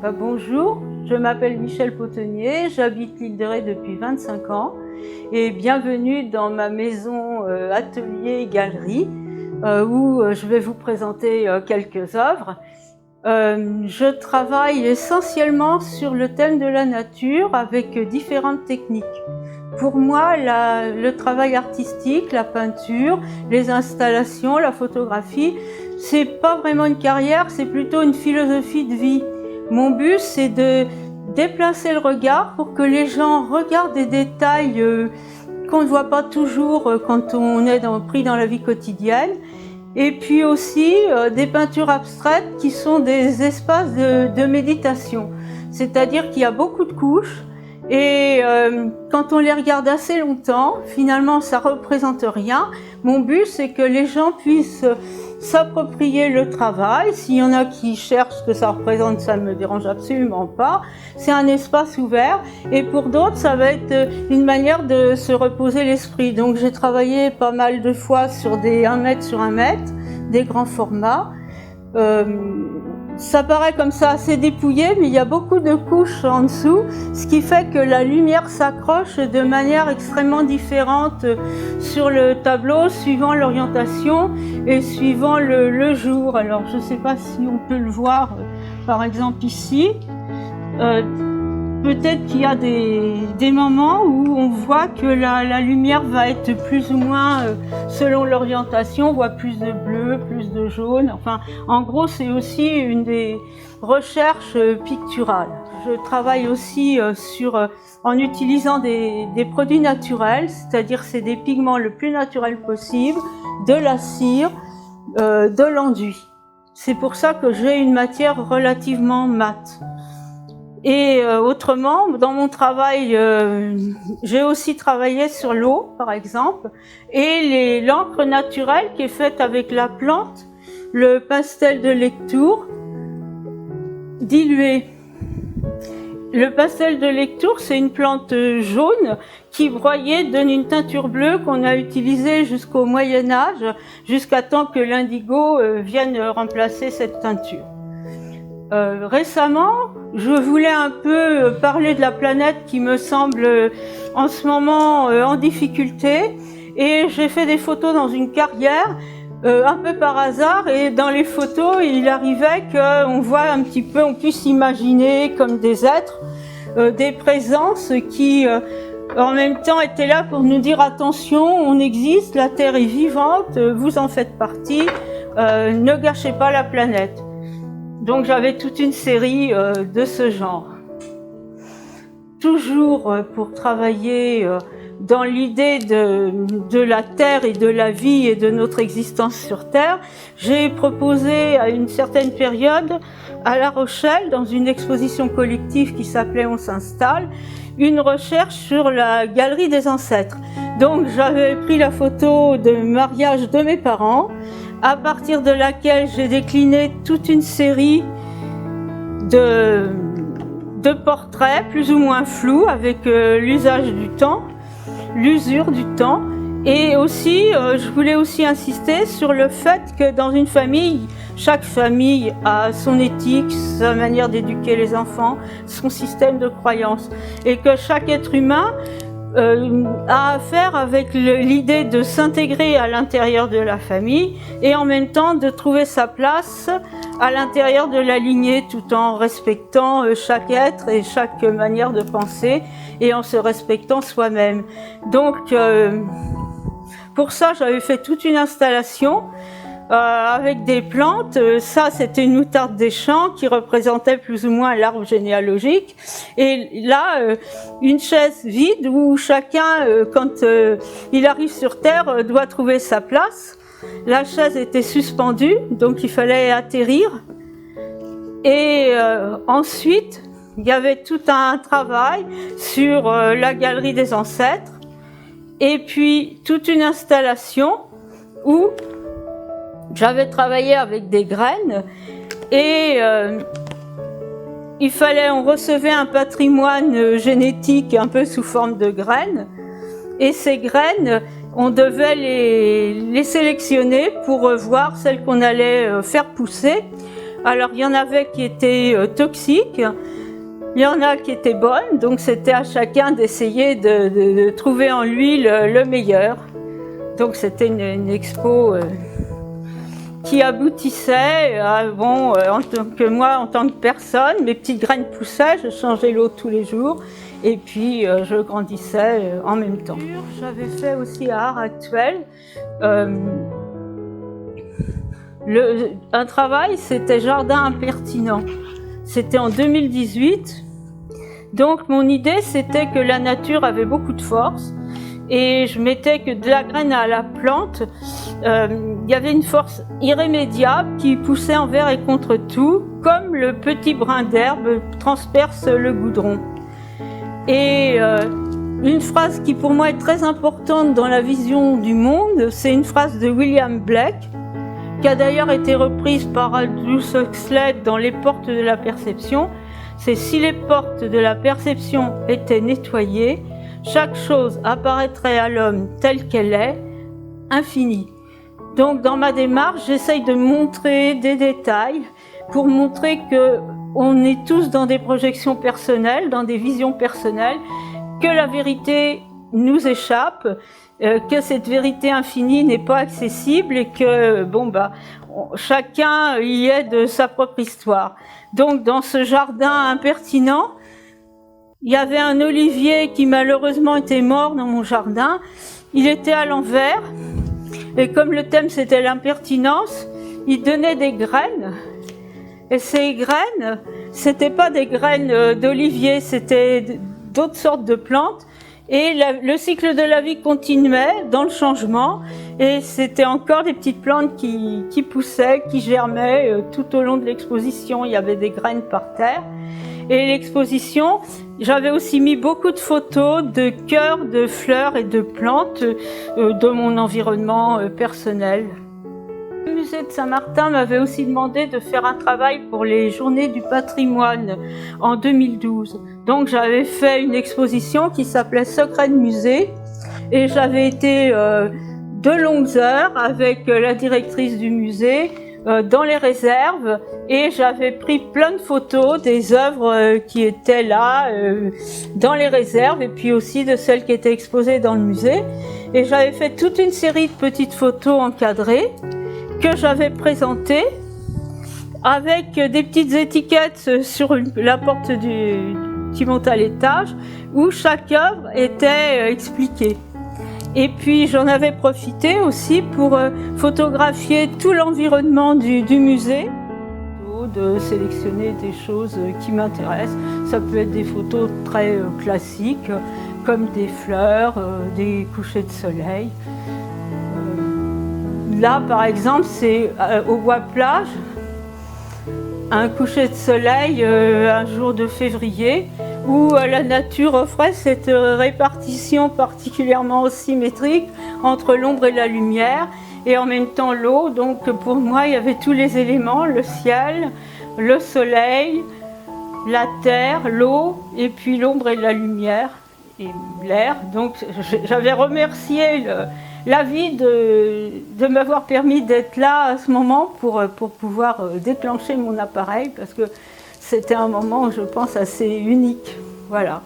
Bonjour, je m'appelle Michèle Potenier, j'habite l'île de Ré depuis 25 ans et bienvenue dans ma maison atelier galerie où je vais vous présenter quelques œuvres. Je travaille essentiellement sur le thème de la nature avec différentes techniques. Pour moi, le travail artistique, la peinture, les installations, la photographie, c'est pas vraiment une carrière, c'est plutôt une philosophie de vie. Mon but, c'est de déplacer le regard pour que les gens regardent des détails qu'on ne voit pas toujours quand on est pris dans la vie quotidienne. Et puis aussi des peintures abstraites qui sont des espaces de méditation. C'est-à-dire qu'il y a beaucoup de couches et quand on les regarde assez longtemps, finalement ça représente rien. Mon but, c'est que les gens puissent s'approprier le travail. S'il y en a qui cherchent ce que ça représente, ça ne me dérange absolument pas. C'est un espace ouvert et pour d'autres, ça va être une manière de se reposer l'esprit. Donc j'ai travaillé pas mal de fois sur des 1 mètre sur 1 mètre, des grands formats. Ça paraît comme ça assez dépouillé, mais il y a beaucoup de couches en dessous, ce qui fait que la lumière s'accroche de manière extrêmement différente sur le tableau, suivant l'orientation et suivant le jour. Alors, je ne sais pas si on peut le voir, par exemple ici. Peut-être qu'il y a des moments où on voit que la lumière va être plus ou moins, selon l'orientation, on voit plus de bleu, plus de jaune. Enfin, en gros, c'est aussi une des recherches picturales. Je travaille aussi en utilisant des produits naturels, c'est-à-dire c'est des pigments le plus naturels possible, de la cire, de l'enduit. C'est pour ça que j'ai une matière relativement mate. Et autrement, dans mon travail, j'ai aussi travaillé sur l'eau, par exemple, et l'encre naturelle qui est faite avec la plante, le pastel de lectoure dilué. Le pastel de lectoure, c'est une plante jaune qui, broyée, donne une teinture bleue qu'on a utilisée jusqu'au Moyen-Âge, jusqu'à temps que l'indigo vienne remplacer cette teinture. Récemment, je voulais un peu parler de la planète qui me semble en ce moment en difficulté et j'ai fait des photos dans une carrière un peu par hasard et dans les photos il arrivait qu'on voit un petit peu, on puisse imaginer comme des êtres, des présences qui en même temps étaient là pour nous dire attention, on existe, la Terre est vivante, vous en faites partie, ne gâchez pas la planète. Donc j'avais toute une série de ce genre. Toujours pour travailler dans l'idée de la Terre et de la vie et de notre existence sur Terre, j'ai proposé à une certaine période à La Rochelle, dans une exposition collective qui s'appelait On s'installe, une recherche sur la galerie des ancêtres. Donc j'avais pris la photo de mariage de mes parents, à partir de laquelle j'ai décliné toute une série de portraits plus ou moins flous avec l'usage du temps, l'usure du temps. Et aussi, je voulais aussi insister sur le fait que dans une famille, chaque famille a son éthique, sa manière d'éduquer les enfants, son système de croyances. Et que chaque être humain a affaire avec l'idée de s'intégrer à l'intérieur de la famille et en même temps de trouver sa place à l'intérieur de la lignée tout en respectant chaque être et chaque manière de penser et en se respectant soi-même. Donc pour ça j'avais fait toute une installation avec des plantes. Ça, c'était une moutarde des champs qui représentait plus ou moins l'arbre généalogique. Et là, une chaise vide où chacun, quand il arrive sur Terre, doit trouver sa place. La chaise était suspendue, donc il fallait atterrir. Et ensuite, il y avait tout un travail sur la galerie des ancêtres. Et puis, toute une installation où j'avais travaillé avec des graines et on recevait un patrimoine génétique un peu sous forme de graines et ces graines, on devait les sélectionner pour voir celles qu'on allait faire pousser Alors il y en avait qui étaient toxiques, il y en a qui étaient bonnes, donc c'était à chacun d'essayer de trouver en lui le meilleur. Donc c'était une expo qui aboutissait à, en tant que moi, en tant que personne, mes petites graines poussaient, je changeais l'eau tous les jours, et puis je grandissais en même temps. J'avais fait aussi à Art Actuel un travail, c'était Jardin impertinent. C'était en 2018. Donc mon idée, c'était que la nature avait beaucoup de force, et je mettais que de la graine à la plante, il y avait une force irrémédiable qui poussait envers et contre tout, comme le petit brin d'herbe transperce le goudron. Et une phrase qui pour moi est très importante dans la vision du monde, c'est une phrase de William Blake, qui a d'ailleurs été reprise par Aldous Huxley dans Les portes de la perception. C'est: si les portes de la perception étaient nettoyées, chaque chose apparaîtrait à l'homme telle qu'elle est, infinie. Donc dans ma démarche, j'essaye de montrer des détails pour montrer qu'on est tous dans des projections personnelles, dans des visions personnelles, que la vérité nous échappe, que cette vérité infinie n'est pas accessible et que chacun y est de sa propre histoire. Donc dans ce jardin impertinent, il y avait un olivier qui malheureusement était mort dans mon jardin. Il était à l'envers et comme le thème c'était l'impertinence, il donnait des graines. Et ces graines, c'était pas des graines d'olivier, c'était d'autres sortes de plantes. Et le cycle de la vie continuait dans le changement et c'était encore des petites plantes qui poussaient, qui germaient tout au long de l'exposition. Il y avait des graines par terre. Et l'exposition, j'avais aussi mis beaucoup de photos de cœurs, de fleurs et de plantes de mon environnement personnel. Le musée de Saint-Martin m'avait aussi demandé de faire un travail pour les Journées du patrimoine en 2012. Donc j'avais fait une exposition qui s'appelait Secrets de musée et j'avais été de longues heures avec la directrice du musée dans les réserves et j'avais pris plein de photos des œuvres qui étaient là dans les réserves et puis aussi de celles qui étaient exposées dans le musée. Et j'avais fait toute une série de petites photos encadrées que j'avais présentées avec des petites étiquettes sur la porte qui monte à l'étage où chaque œuvre était expliquée. Et puis j'en avais profité aussi pour photographier tout l'environnement du musée, de sélectionner des choses qui m'intéressent. Ça peut être des photos très classiques comme des fleurs, des couchers de soleil. Là par exemple c'est au Bois-Plage, un coucher de soleil un jour de février où la nature offrait cette répartition particulièrement symétrique entre l'ombre et la lumière et en même temps l'eau. Donc pour moi il y avait tous les éléments, le ciel, le soleil, la terre, l'eau et puis l'ombre et la lumière et l'air. Donc j'avais remercié la vie de m'avoir permis d'être là à ce moment pour pouvoir déclencher mon appareil parce que c'était un moment, je pense, assez unique. Voilà.